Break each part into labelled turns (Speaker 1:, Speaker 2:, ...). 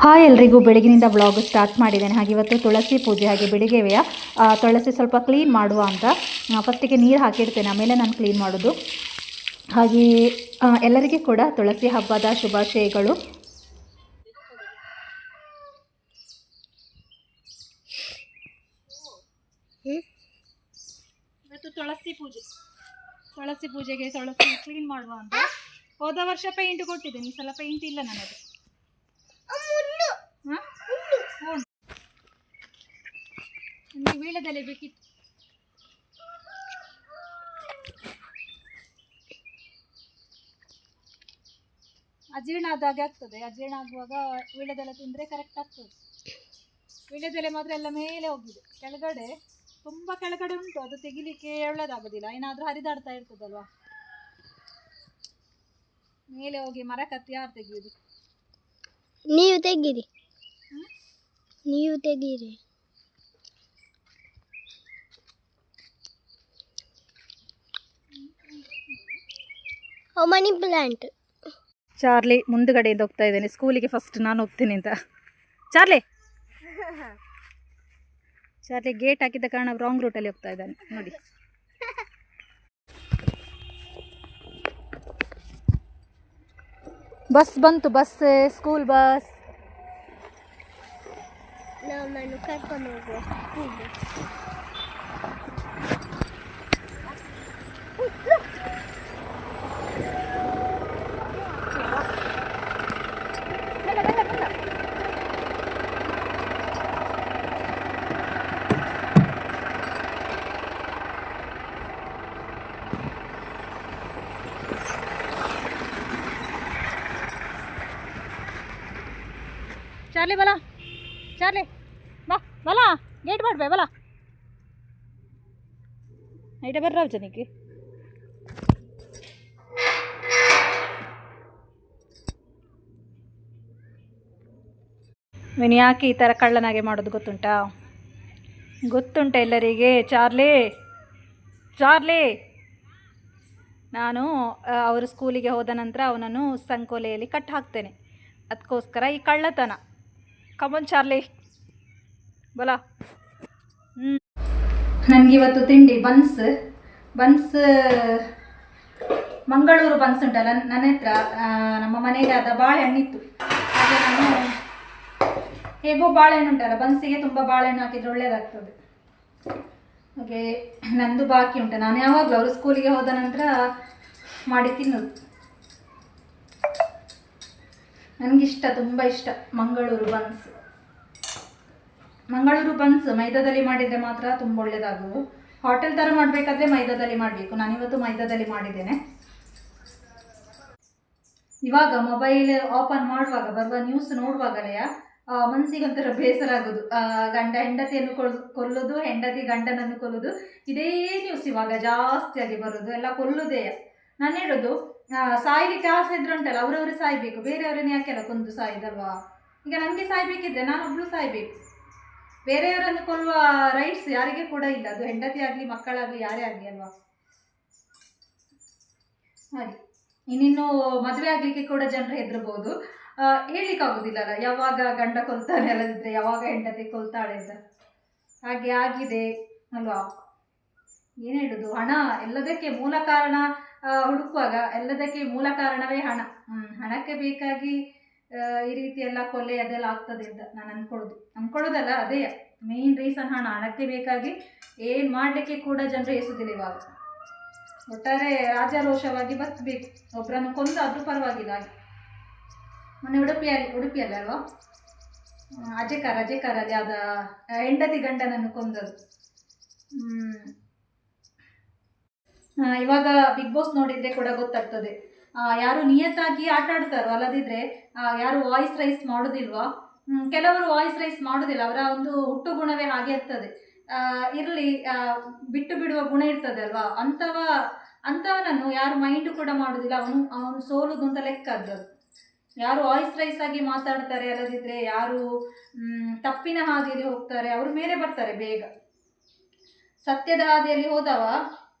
Speaker 1: Hi ಎಲ್ರಿಗೂ ಬೆಳಗಿನಿಂದ vlog start ಮಾಡಿದ್ದೇನೆ. ಹಾಗೆ ಇವತ್ತು ತುಳಸಿ ಪೂಜೆ, ಹಾಗೆ ಬೆಳಿಗ್ಗೆವೆಯ ತುಳಸಿ ಸ್ವಲ್ಪ ಕ್ಲೀನ್ ಮಾಡುವ ಅಂತ ಫಸ್ಟಿಗೆ ನೀರು ಹಾಕಿಡ್ತೇನೆ, ಆಮೇಲೆ ನಾನು ಕ್ಲೀನ್ ಮಾಡೋದು. ಹಾಗೆ ಎಲ್ಲರಿಗೂ ಕೂಡ ತುಳಸಿ ಹಬ್ಬದ ಶುಭಾಶಯಗಳು. ಇವತ್ತು ತುಳಸಿ ಪೂಜೆಗೆ ತುಳಸಿ ಕ್ಲೀನ್ ಮಾಡುವ ಅಂತ. ಹೋದ ವರ್ಷ ಪೇಂಟ್ ಕೊಟ್ಟಿದ್ದೇನೆ, ಈ ಸಲ ಪೇಂಟ್ ಇಲ್ಲ ನನಗೆ. ನನಗೆ ವೀಳ್ಯದೆಲೆ ಬೇಕಿತ್ತು. ಅಜೀರ್ಣ ಆದಾಗೆ ಆಗ್ತದೆ. ಅಜೀರ್ಣ ಆಗುವಾಗ ವೀಳ್ಯದೆಲೆ ತಿಂದರೆ ಕರೆಕ್ಟ್ ಆಗ್ತದೆ. ವೀಳ್ಯದೆಲೆ ಮಾತ್ರ ಎಲ್ಲ ಮೇಲೆ ಹೋಗಿದೆ, ಕೆಳಗಡೆ ತುಂಬ ಕೆಳಗಡೆ ಉಂಟು. ಅದು ತೆಗಿಲಿಕ್ಕೆ ಒಳ್ಳೆದಾಗೋದಿಲ್ಲ, ಏನಾದರೂ ಹರಿದಾಡ್ತಾ ಇರ್ತದಲ್ವಾ. ಮೇಲೆ ಹೋಗಿ ಮರ ಕತ್ತಿ ಯಾರು ತೆಗಿಯೋದು?
Speaker 2: ನೀವು ತೆಗೀರಿ. Money plant.
Speaker 1: ಚಾರ್ಲಿ ಮುಂದುಗಡೆಯಿಂದ ಹೋಗ್ತಾ ಇದ್ದೇನೆ, ಸ್ಕೂಲಿಗೆ ಫಸ್ಟ್ ನಾನು ಹೋಗ್ತೀನಿ ಅಂತ. ಚಾರ್ಲಿ ಗೇಟ್ ಹಾಕಿದ ಕಾರಣ ರಾಂಗ್ ರೂಟಲ್ಲಿ ಹೋಗ್ತಾ ಇದ್ದಾನೆ ನೋಡಿ. ಬಸ್ ಬಂತು, ಸ್ಕೂಲ್ ಬಸ್.
Speaker 2: ನಾನು ಕರ್ಕೊಂಡು ಹೋಗುವ.
Speaker 1: ಚಾರ್ಲಿ ಬಲ, ಬಲ ಗೇಟ್ ಮಾಡ್ಬೇ ಬಲ ಐಟ ಬರ್ರಾವ್ ಜನಕ್ಕೆ. ನೀನು ಯಾಕೆ ಈ ಥರ ಕಳ್ಳನಾಗೆ ಮಾಡೋದು ಗೊತ್ತುಂಟಾ ಎಲ್ಲರಿಗೆ? ಚಾರ್ಲಿ ನಾನು ಅವರು ಸ್ಕೂಲಿಗೆ ಹೋದ ನಂತರ ಅವನನ್ನು ಸಂಕೋಲೆಯಲ್ಲಿ ಕಟ್ ಹಾಕ್ತೇನೆ, ಅದಕ್ಕೋಸ್ಕರ ಈ ಕಳ್ಳತನ. ಕಮನ್ ಚಾರ್ಲಿ ಬಲ. ನನಗಿವತ್ತು ತಿಂಡಿ ಬನ್ಸ್ ಮಂಗಳೂರು ಬನ್ಸ್ ಉಂಟಲ್ಲ ನನ್ನ ಹತ್ರ, ನಮ್ಮ ಮನೆಗೆ ಆದ ಬಾಳೆಹಣ್ಣಿತ್ತು. ಹಾಗೆ ನಾನು ಹೇಗೋ ಬಾಳೆಹಣ್ಣು ಉಂಟಲ್ಲ, ಬನ್ಸಿಗೆ ತುಂಬ ಬಾಳೆಹಣ್ಣು ಹಾಕಿದರೆ ಒಳ್ಳೆಯದಾಗ್ತದೆ. ಹಾಗೆ ನಂದು ಬಾಕಿ ಉಂಟು, ನಾನು ಯಾವಾಗಲೂ ಅವರು ಸ್ಕೂಲಿಗೆ ಹೋದ ನಂತರ ಮಾಡಿ ತಿನ್ನೋದು. ನನಗಿಷ್ಟ, ತುಂಬ ಇಷ್ಟ ಮಂಗಳೂರು ಬನ್ಸ್. ಮೈದಾದಲ್ಲಿ ಮಾಡಿದರೆ ಮಾತ್ರ ತುಂಬ ಒಳ್ಳೆಯದಾಗುವುದು. ಹೋಟೆಲ್ ಥರ ಮಾಡಬೇಕಾದ್ರೆ ಮೈದಾದಲ್ಲಿ ಮಾಡಬೇಕು. ನಾನಿವತ್ತು ಮೈದಾದಲ್ಲಿ ಮಾಡಿದ್ದೇನೆ. ಇವಾಗ ಮೊಬೈಲ್ ಓಪನ್ ಮಾಡುವಾಗ ಬರುವ ನ್ಯೂಸ್ ನೋಡುವಾಗಲೇ ಮನಸ್ಸಿಗೊಂಥರ ಬೇಸರ ಆಗೋದು. ಗಂಡ ಹೆಂಡತಿಯನ್ನು ಕೊಲ್ಲೋದು, ಹೆಂಡತಿ ಗಂಡನನ್ನು ಕೊಲ್ಲೋದು, ಇದೇ ನ್ಯೂಸ್ ಇವಾಗ ಜಾಸ್ತಿಯಾಗಿ ಬರೋದು. ಎಲ್ಲ ಕೊಲ್ಲುದೇ. ನಾನು ಹೇಳೋದು, ಸಾಯ್ಲಿಕ್ಕೆ ಆಸೆ ಇದ್ರೆ ಉಂಟಲ್ಲ, ಅವರವರು ಸಾಯ್ಬೇಕು, ಬೇರೆಯವರನ್ನ ಯಾಕೆಲ್ಲ ಕೊಂದು ಸಾಯ್ದಲ್ವಾ? ಈಗ ನನಗೆ ಸಾಯ್ಬೇಕಿದ್ರೆ ನಾನೊಬ್ಳು ಸಾಯ್ಬೇಕು. ಬೇರೆಯವರನ್ನು ಕೊಲ್ಲುವ ರೈಟ್ಸ್ ಯಾರಿಗೆ ಕೂಡ ಇಲ್ಲ, ಅದು ಹೆಂಡತಿ ಆಗಲಿ ಮಕ್ಕಳಾಗಲಿ ಯಾರೇ ಆಗಲಿ ಅಲ್ವಾ. ಹಾಗೆ ಇನ್ನಿನ್ನು ಮದುವೆ ಆಗಲಿಕ್ಕೆ ಕೂಡ ಜನರು ಹೆದರ್ಬೋದು. ಹೇಳಲಿಕ್ಕಾಗೋದಿಲ್ಲಲ್ಲ, ಯಾವಾಗ ಗಂಡ ಕೊಲ್ತಾನೆ, ಅಲ್ಲದಿದ್ದರೆ ಯಾವಾಗ ಹೆಂಡತಿ ಕೊಲ್ತಾಳೆ ಅಂತ. ಹಾಗೆ ಆಗಿದೆ ಅಲ್ವಾ. ಏನು ಹೇಳೋದು, ಹಣ ಎಲ್ಲದಕ್ಕೆ ಮೂಲ ಕಾರಣ. ಹುಡುಕುವಾಗ ಎಲ್ಲದಕ್ಕೆ ಮೂಲ ಕಾರಣವೇ ಹಣ. ಹಣಕ್ಕೆ ಬೇಕಾಗಿ ಈ ರೀತಿ ಎಲ್ಲ ಕೊಲೆ ಅದೆಲ್ಲ ಆಗ್ತದೆ ಅಂತ ನಾನು ಅಂದ್ಕೊಳ್ಳೋದಲ್ಲ, ಅದೇ ಮೇನ್ ರೀಸನ್ ಹಣ. ಹಣಕ್ಕೆ ಬೇಕಾಗಿ ಏನು ಮಾಡಲಿಕ್ಕೆ ಕೂಡ ಜನರು ಎಸುವುದಿಲ್ಲ ಇವಾಗ. ಒಟ್ಟಾರೆ ರಾಜಾರೋಷವಾಗಿ ಬದುಕಬೇಕು, ಒಬ್ಬರನ್ನು ಕೊಂದಾದರೂ ಪರವಾಗಿಲ್ಲ. ಹಾಗೆ ಮೊನ್ನೆ ಉಡುಪಿಯಲ್ಲಿ ಅಲ್ವಾ, ಅಜೇಕಾರಲ್ಲಿ ಆದ ಹೆಂಡತಿ ಗಂಡನನ್ನು ಕೊಂದದ್ದು. ಇವಾಗ ಬಿಗ್ ಬಾಸ್ ನೋಡಿದರೆ ಕೂಡ ಗೊತ್ತಾಗ್ತದೆ, ಯಾರು ನಿಯತ್ತಾಗಿ ಆಟ ಆಡ್ತಾರೋ, ಅಲ್ಲದಿದ್ದರೆ ಯಾರು ವಾಯ್ಸ್ ರೈಸ್ ಮಾಡೋದಿಲ್ವಾ. ಕೆಲವರು ವಾಯ್ಸ್ ರೈಸ್ ಮಾಡೋದಿಲ್ಲ, ಅವರ ಒಂದು ಹುಟ್ಟು ಗುಣವೇ ಹಾಗೆ ಇರ್ತದೆ. ಇರಲಿ, ಬಿಟ್ಟು ಬಿಡುವ ಗುಣ ಇರ್ತದೆ ಅಲ್ವಾ, ಅಂಥವನನ್ನು ಯಾರು ಮೈಂಡ್ ಕೂಡ ಮಾಡೋದಿಲ್ಲ. ಅವನು ಸೋಲುದು ಅಂತ ಲೆಕ್ಕ ಅದು. ಯಾರು ವಾಯ್ಸ್ ರೈಸ್ ಆಗಿ ಮಾತಾಡ್ತಾರೆ, ಅಲ್ಲದಿದ್ದರೆ ಯಾರು ತಪ್ಪಿನ ಹಾದಿಯಲ್ಲಿ ಹೋಗ್ತಾರೆ, ಅವರು ಮೇಲೆ ಬರ್ತಾರೆ ಬೇಗ. ಸತ್ಯದ ಹಾದಿಯಲ್ಲಿ ಹೋದವ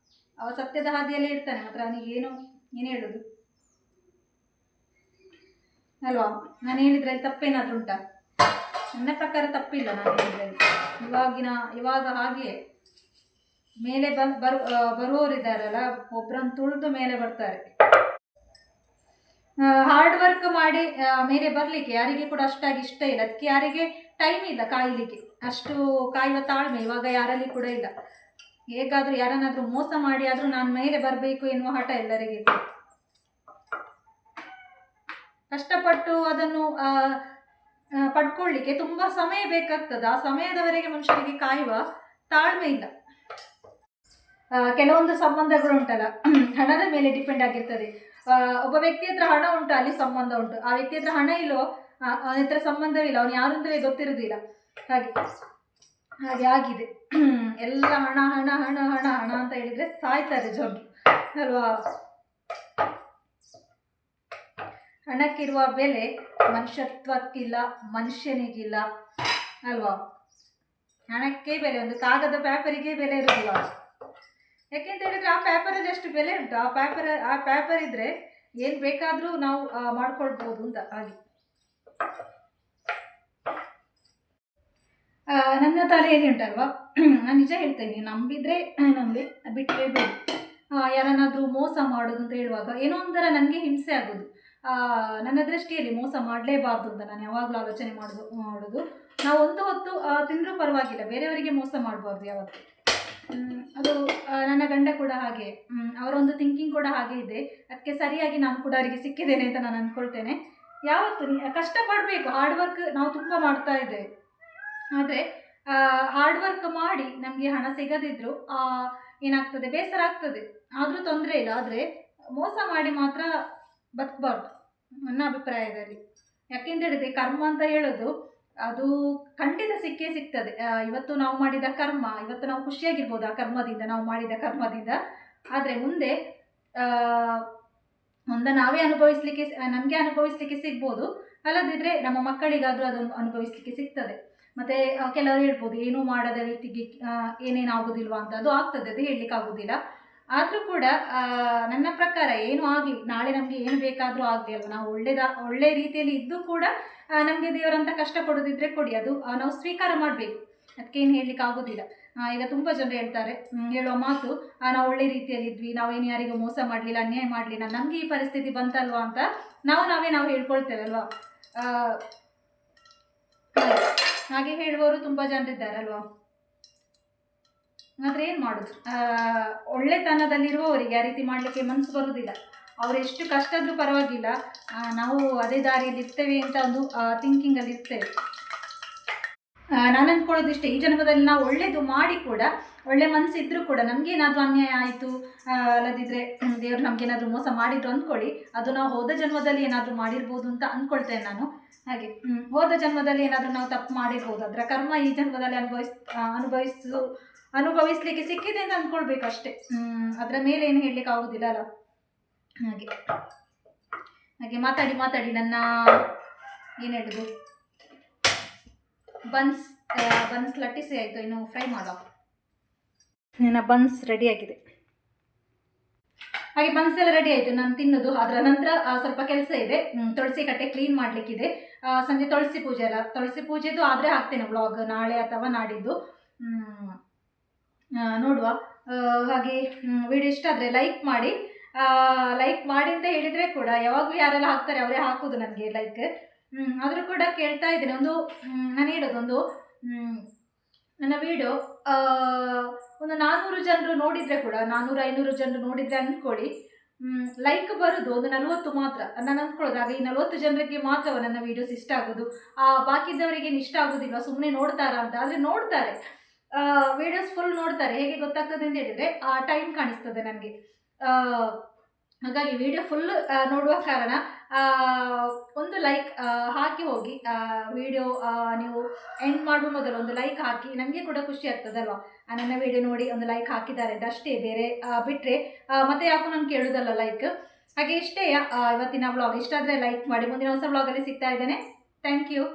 Speaker 1: ಸತ್ಯದ ಹಾದಿಯಲ್ಲೇ ಇರ್ತಾನೆ. ಮಾತ್ರ ಅವನಿಗೆ ಏನು ಹೇಳೋದು. ಅಲ್ವಾ? ನಾನು ಹೇಳಿದ್ರಲ್ಲಿ ತಪ್ಪೇನಾದರೂ ಉಂಟಾ? ನನ್ನ ಪ್ರಕಾರ ತಪ್ಪಿಲ್ಲ ನಾನು ಹೇಳಿದ್ರಲ್ಲಿ. ಇವಾಗ ಹಾಗೆಯೇ ಮೇಲೆ ಬರುವವರಿದ್ದಾರಲ್ಲ, ಒಬ್ಬರನ್ನು ತುಳಿದು ಮೇಲೆ ಬರ್ತಾರೆ. ಹಾರ್ಡ್ ವರ್ಕ್ ಮಾಡಿ ಮೇಲೆ ಬರಲಿಕ್ಕೆ ಯಾರಿಗೆ ಕೂಡ ಅಷ್ಟಾಗಿ ಇಷ್ಟ ಇಲ್ಲ. ಅದಕ್ಕೆ ಯಾರಿಗೆ ಟೈಮ್ ಇಲ್ಲ ಕಾಯಲಿಕ್ಕೆ, ಅಷ್ಟು ಕಾಯುವ ತಾಳ್ಮೆ ಇವಾಗ ಯಾರಲ್ಲಿ ಕೂಡ ಇಲ್ಲ. ಹೇಗಾದರೂ ಯಾರನ್ನಾದರೂ ಮೋಸ ಮಾಡಿ ಆದರೂ ನಾನು ಮೇಲೆ ಬರಬೇಕು ಎನ್ನುವ ಹಠ ಎಲ್ಲರಿಗೆ. ಕಷ್ಟಪಟ್ಟು ಅದನ್ನು ಪಡ್ಕೊಳ್ಳಿಕ್ಕೆ ತುಂಬ ಸಮಯ ಬೇಕಾಗ್ತದೆ. ಆ ಸಮಯದವರೆಗೆ ಮನುಷ್ಯರಿಗೆ ಕಾಯುವ ತಾಳ್ಮೆ ಇಲ್ಲ. ಕೆಲವೊಂದು ಸಂಬಂಧಗಳು ಉಂಟಲ್ಲ, ಹಣದ ಮೇಲೆ ಡಿಪೆಂಡ್ ಆಗಿರ್ತದೆ. ಒಬ್ಬ ವ್ಯಕ್ತಿ ಹತ್ರ ಹಣ ಉಂಟು, ಅಲ್ಲಿ ಸಂಬಂಧ ಉಂಟು. ಆ ವ್ಯಕ್ತಿ ಹತ್ರ ಹಣ ಇಲ್ಲೋ, ಅವನ ಹತ್ರ ಸಂಬಂಧವಿಲ್ಲ, ಅವನು ಯಾರು ಅಂತಲೇ ಗೊತ್ತಿರೋದಿಲ್ಲ. ಹಾಗೆ ಆಗಿದೆ. ಎಲ್ಲ ಹಣ ಹಣ ಹಣ ಹಣ ಹಣ ಅಂತ ಹೇಳಿದರೆ ಸಾಯ್ತಾರೆ ಜನರು, ಅಲ್ವಾ? ಹಣಕ್ಕಿರುವ ಬೆಲೆ ಮನುಷ್ಯತ್ವಕ್ಕಿಲ್ಲ, ಮನುಷ್ಯನಿಗಿಲ್ಲ, ಅಲ್ವಾ? ಹಣಕ್ಕೆ ಬೆಲೆ, ಒಂದು ಕಾಗದ ಪೇಪರಿಗೆ ಬೆಲೆ ಇರೋದಿಲ್ಲ. ಯಾಕೆಂತ ಹೇಳಿದ್ರೆ ಆ ಪೇಪರಲ್ಲಿ ಎಷ್ಟು ಬೆಲೆ ಉಂಟು. ಆ ಪೇಪರ್ ಇದ್ರೆ ಏನು ಬೇಕಾದರೂ ನಾವು ಮಾಡ್ಕೊಳ್ಬೋದು ಅಂತ. ಹಾಗೆ ನನ್ನ ತಲೆಯಲ್ಲಿ ಉಂಟಲ್ವಾ, ನಾನು ನಿಜ ಹೇಳ್ತೇನೆ, ನೀವು ನಂಬಿದರೆ ನಂಬಿ, ಬಿಟ್ಟರೆ ಬೇಡ. ಯಾರನ್ನಾದರೂ ಮೋಸ ಮಾಡೋದು ಅಂತ ಹೇಳುವಾಗ ಏನೋ ಒಂಥರ ನನಗೆ ಹಿಂಸೆ ಆಗೋದು. ನನ್ನ ದೃಷ್ಟಿಯಲ್ಲಿ ಮೋಸ ಮಾಡಲೇಬಾರ್ದು ಅಂತ ನಾನು ಯಾವಾಗಲೂ ಆಲೋಚನೆ ಮಾಡೋದು. ನಾವು ಒಂದು ಹೊತ್ತು ತಿಂದರೂ ಪರವಾಗಿಲ್ಲ, ಬೇರೆಯವರಿಗೆ ಮೋಸ ಮಾಡಬಾರ್ದು ಯಾವತ್ತು. ಅದು ನನ್ನ ಗಂಡ ಕೂಡ ಹಾಗೆ, ಅವರೊಂದು ಥಿಂಕಿಂಗ್ ಕೂಡ ಹಾಗೆ ಇದೆ. ಅದಕ್ಕೆ ಸರಿಯಾಗಿ ನಾನು ಕೂಡ ಅವರಿಗೆ ಸಿಕ್ಕಿದ್ದೇನೆ ಅಂತ ನಾನು ಅಂದ್ಕೊಳ್ತೇನೆ. ಯಾವತ್ತು ಕಷ್ಟಪಡಬೇಕು, ಹಾರ್ಡ್ ವರ್ಕ್ ನಾವು ತುಂಬ ಮಾಡ್ತಾ ಇದ್ದೇವೆ. ಆದರೆ ಹಾರ್ಡ್ ವರ್ಕ್ ಮಾಡಿ ನಮಗೆ ಹಣ ಸಿಗದಿದ್ದರೂ ಏನಾಗ್ತದೆ, ಬೇಸರ ಆಗ್ತದೆ. ಆದರೂ ತೊಂದರೆ ಇಲ್ಲ. ಆದರೆ ಮೋಸ ಮಾಡಿ ಮಾತ್ರ ಬದುಕಬಾರ್ದು ನನ್ನ ಅಭಿಪ್ರಾಯದಲ್ಲಿ. ಯಾಕೆಂತ ಹೇಳಿದ್ರೆ ಕರ್ಮ ಅಂತ ಹೇಳೋದು ಅದು ಖಂಡಿತ ಸಿಕ್ಕೇ ಸಿಗ್ತದೆ. ಇವತ್ತು ನಾವು ಮಾಡಿದ ಕರ್ಮ, ಇವತ್ತು ನಾವು ಖುಷಿಯಾಗಿರ್ಬೋದು ಆ ಕರ್ಮದಿಂದ, ನಾವು ಮಾಡಿದ ಕರ್ಮದಿಂದ. ಆದರೆ ಮುಂದೆ ನಾವೇ ನಮಗೆ ಅನುಭವಿಸ್ಲಿಕ್ಕೆ ಸಿಗ್ಬೋದು, ಅಲ್ಲದಿದ್ದರೆ ನಮ್ಮ ಮಕ್ಕಳಿಗಾದರೂ ಅದನ್ನು ಅನುಭವಿಸ್ಲಿಕ್ಕೆ ಸಿಗ್ತದೆ. ಮತ್ತು ಕೆಲವರು ಹೇಳ್ಬೋದು ಏನೂ ಮಾಡದ ವ್ಯಕ್ತಿಗೆ ಏನೇನು ಆಗೋದಿಲ್ವಾ ಅಂತ. ಅದು ಆಗ್ತದೆ, ಅದು ಹೇಳಲಿಕ್ಕೆ ಆಗೋದಿಲ್ಲ. ಆದರೂ ಕೂಡ ನನ್ನ ಪ್ರಕಾರ ಏನೂ ಆಗಲಿ, ನಾಳೆ ನಮಗೆ ಏನು ಬೇಕಾದರೂ ಆಗಲಿ ಅಲ್ವ, ನಾವು ಒಳ್ಳೆ ರೀತಿಯಲ್ಲಿ ಇದ್ದು ಕೂಡ ನಮಗೆ ದೇವರಂತ ಕಷ್ಟಪಡೋದಿದ್ರೆ ಕೊಡಿ, ಅದು ನಾವು ಸ್ವೀಕಾರ ಮಾಡಬೇಕು. ಅದಕ್ಕೇನು ಹೇಳಲಿಕ್ಕೆ ಆಗೋದಿಲ್ಲ. ಈಗ ತುಂಬ ಜನರು ಹೇಳುವ ಮಾತು, ನಾವು ಒಳ್ಳೆ ರೀತಿಯಲ್ಲಿ ಇದ್ವಿ, ನಾವೇನು ಯಾರಿಗೂ ಮೋಸ ಮಾಡಲಿಲ್ಲ, ಅನ್ಯಾಯ ಮಾಡಲಿಲ್ಲ, ನಮಗೆ ಈ ಪರಿಸ್ಥಿತಿ ಬಂತಲ್ವಾ ಅಂತ ನಾವು ಹೇಳ್ಕೊಳ್ತೇವೆ ಅಲ್ವಾ. ಹಾಗೆ ಹೇಳುವವರು ತುಂಬ ಜನರಿದ್ದಾರಲ್ವಾ. ಆದರೆ ಏನು ಮಾಡೋದು, ಒಳ್ಳೆತನದಲ್ಲಿರುವವರಿಗೆ ಆ ರೀತಿ ಮಾಡಲಿಕ್ಕೆ ಮನಸ್ಸು ಬರುವುದಿಲ್ಲ. ಅವರು ಎಷ್ಟು ಕಷ್ಟ ಆದರೂ ಪರವಾಗಿಲ್ಲ, ನಾವು ಅದೇ ದಾರಿಯಲ್ಲಿ ಇರ್ತೇವೆ ಅಂತ ಒಂದು ಥಿಂಕಿಂಗಲ್ಲಿ ಇರ್ತೇವೆ. ನಾನು ಅಂದ್ಕೊಳ್ಳೋದು ಇಷ್ಟೇ, ಈ ಜನ್ಮದಲ್ಲಿ ನಾವು ಒಳ್ಳೆಯದು ಮಾಡಿ ಕೂಡ, ಒಳ್ಳೆ ಮನಸ್ಸಿದ್ರೂ ಕೂಡ ನಮಗೇನಾದರೂ ಅನ್ಯಾಯ ಆಯಿತು, ಅಲ್ಲದಿದ್ದರೆ ದೇವರು ನಮಗೇನಾದರೂ ಮೋಸ ಮಾಡಿದ್ರು ಅಂದ್ಕೊಳ್ಳಿ, ಅದು ನಾವು ಹೋದ ಜನ್ಮದಲ್ಲಿ ಏನಾದರೂ ಮಾಡಿರ್ಬೋದು ಅಂತ ಅಂದ್ಕೊಳ್ತೇನೆ ನಾನು. ಹಾಗೆ ಹೋದ ಜನ್ಮದಲ್ಲಿ ಏನಾದರೂ ನಾವು ತಪ್ಪು ಮಾಡಿರ್ಬೋದು, ಅದರ ಕರ್ಮ ಈ ಜನ್ಮದಲ್ಲಿ ಅನುಭವಿಸ್ಲಿಕ್ಕೆ ಸಿಕ್ಕಿದೆ ಅಂತ ಅಂದ್ಕೊಳ್ಬೇಕು ಅಷ್ಟೇ. ಅದರ ಮೇಲೆ ಏನು ಹೇಳಲಿಕ್ಕೆ ಆಗೋದಿಲ್ಲ ಅಲ್ಲ. ಹಾಗೆ ಮಾತಾಡಿ ನನ್ನ ಏನು ಹೇಳೋದು, ಬನ್ಸ್ ಲಟ್ಟಿಸಿ ಆಯಿತು, ಇನ್ನು ಫ್ರೈ ಮಾಡುವ. ನನ್ನ ಬನ್ಸ್ ರೆಡಿಯಾಗಿದೆ. ಹಾಗೆ ಬನ್ಸ್ ಎಲ್ಲ ರೆಡಿ ಆಯಿತು, ನಾನು ತಿನ್ನೋದು. ಅದರ ನಂತರ ಸ್ವಲ್ಪ ಕೆಲಸ ಇದೆ, ತುಳಸಿ ಕಟ್ಟೆ ಕ್ಲೀನ್ ಮಾಡಲಿಕ್ಕಿದೆ. ಸಂಜೆ ತುಳಸಿ ಪೂಜೆ ಅಲ್ಲ, ತುಳಸಿ ಪೂಜೆದು ಆದರೆ ಹಾಕ್ತೇನೆ ವ್ಲಾಗ್, ನಾಳೆ ಅಥವಾ ನಾಡಿದ್ದು ನೋಡುವ. ಹಾಗೆ ವಿಡಿಯೋ ಇಷ್ಟ ಆದರೆ ಲೈಕ್ ಮಾಡಿ ಅಂತ ಹೇಳಿದರೆ ಕೂಡ ಯಾವಾಗಲೂ ಯಾರೆಲ್ಲ ಹಾಕ್ತಾರೆ ಅವರೇ ಹಾಕೋದು ನನಗೆ ಲೈಕ್. ಆದರೂ ಕೂಡ ಕೇಳ್ತಾ ಇದ್ದೇನೆ, ನಾನು ಹೇಳೋದು, ನನ್ನ ವಿಡಿಯೋ ಒಂದು 400 ಜನರು ನೋಡಿದರೆ ಕೂಡ, 400-500 ಜನರು ನೋಡಿದರೆ ಅಂದ್ಕೊಳ್ಳಿ, ಲೈಕ್ ಬರೋದು ಒಂದು 40 ಮಾತ್ರ. ನಾನು ಅಂದ್ಕೊಳ್ಳೋದು ಆಗ ಈ 40 ಜನರಿಗೆ ಮಾತ್ರ ನನ್ನ ವೀಡಿಯೋಸ್ ಇಷ್ಟ ಆಗೋದು, ಬಾಕಿದ್ದವರಿಗೆ ಇಷ್ಟ ಆಗೋದಿಲ್ಲ, ಸುಮ್ಮನೆ ನೋಡ್ತಾರಾ ಅಂತ. ಆದರೆ ನೋಡ್ತಾರೆ, ವೀಡಿಯೋಸ್ ಫುಲ್ ನೋಡ್ತಾರೆ. ಹೇಗೆ ಗೊತ್ತಾಗ್ತದೆ ಅಂತ ಹೇಳಿದರೆ ಟೈಮ್ ಕಾಣಿಸ್ತದೆ ನನಗೆ. ಹಾಗಾಗಿ ವಿಡಿಯೋ ಫುಲ್ ನೋಡುವ ಕಾರಣ ಒಂದು ಲೈಕ್ ಹಾಕಿ ಹೋಗಿ. ವಿಡಿಯೋ ನೀವು ಎಂಡ್ ಮಾಡುವ ಮೊದಲು ಒಂದು ಲೈಕ್ ಹಾಕಿ, ನನಗೆ ಕೂಡ ಖುಷಿ ಆಗ್ತದಲ್ವ, ನನ್ನ ವಿಡಿಯೋ ನೋಡಿ ಒಂದು ಲೈಕ್ ಹಾಕಿದ್ದಾರೆ ಅಂತ ಅಷ್ಟೇ. ಬೇರೆ ಬಿಟ್ಟರೆ ಮತ್ತೆ ಯಾಕೋ ನಾನು ಕೇಳೋದಲ್ಲ ಲೈಕ್. ಹಾಗೆ ಇಷ್ಟೇ ಇವತ್ತಿನ ವ್ಲಾಗ್. ಇಷ್ಟ ಆದರೆ ಲೈಕ್ ಮಾಡಿ. ಮುಂದಿನ ಹೊಸ ವ್ಲಾಗಲ್ಲಿ ಸಿಗ್ತಾ ಇದ್ದೇನೆ. Thank you.